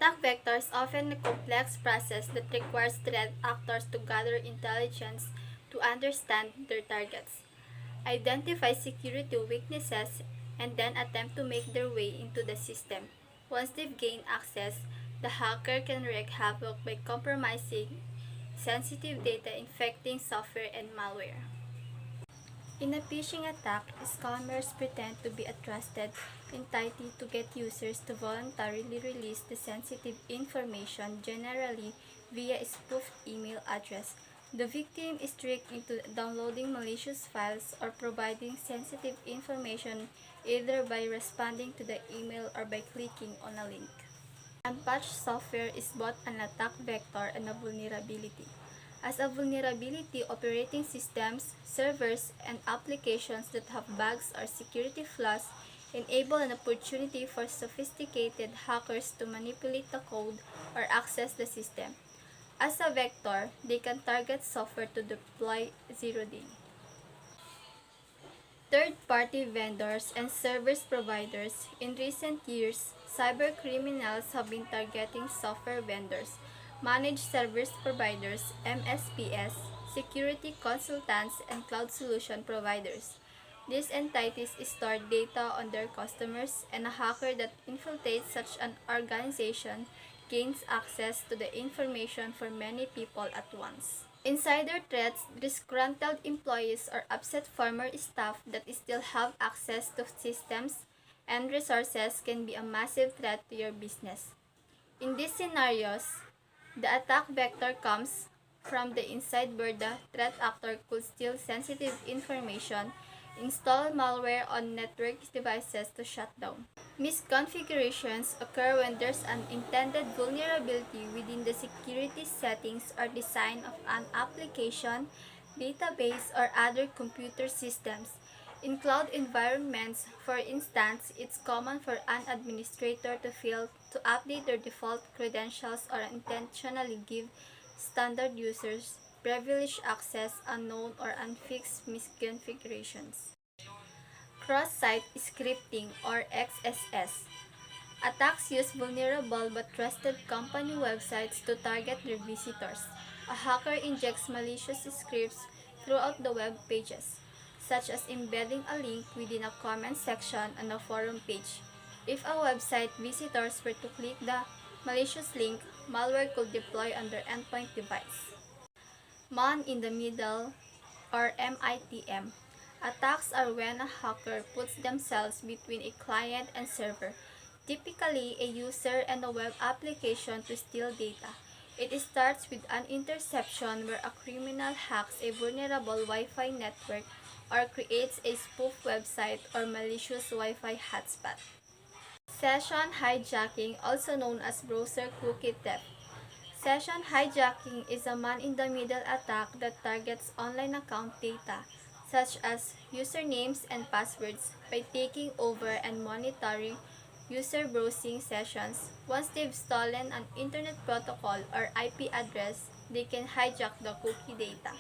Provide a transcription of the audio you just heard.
attack vector is often a complex process that requires threat actors to gather intelligence to understand their targets, identify security weaknesses, and then attempt to make their way into the system. Once they've gained access, the hacker can wreak havoc by compromising sensitive data, infecting software, and malware. In a phishing attack, scammers pretend to be a trusted entity to get users to voluntarily release the sensitive information, generally via a spoofed email address. The victim is tricked into downloading malicious files or providing sensitive information either by responding to the email or by clicking on a link. Unpatched software is both an attack vector and a vulnerability. As a vulnerability, operating systems, servers, and applications that have bugs or security flaws enable an opportunity for sophisticated hackers to manipulate the code or access the system. As a vector, they can target software to deploy zero-day. Third-party vendors and service providers. In recent years, cybercriminals have been targeting software vendors, managed service providers (MSPs), security consultants, and cloud solution providers. These entities store data on their customers, and a hacker that infiltrates such an organization gains access to the information for many people at once. Insider threats, disgruntled employees or upset former staff that still have access to systems and resources can be a massive threat to your business. In these scenarios, the attack vector comes from the inside where the threat actor could steal sensitive information, install malware on network devices to shut down. Misconfigurations occur when there's an intended vulnerability within the security settings or design of an application, database, or other computer systems. In cloud environments, for instance, it's common for an administrator to fail to update their default credentials or intentionally give standard users privileged access, unknown or unfixed misconfigurations. Cross-site scripting or XSS. Attacks use vulnerable but trusted company websites to target their visitors. A hacker injects malicious scripts throughout the web pages, such as embedding a link within a comment section on a forum page. If a website visitors were to click the malicious link, malware could deploy on their endpoint device. Man-in-the-middle or MITM. Attacks are when a hacker puts themselves between a client and server, typically a user and a web application to steal data. It starts with an interception where a criminal hacks a vulnerable Wi-Fi network or creates a spoof website or malicious Wi-Fi hotspot. Session hijacking, also known as browser cookie theft. Session hijacking is a man-in-the-middle attack that targets online account data, such as usernames and passwords, by taking over and monitoring user browsing sessions. Once they've stolen an internet protocol or IP address, they can hijack the cookie data.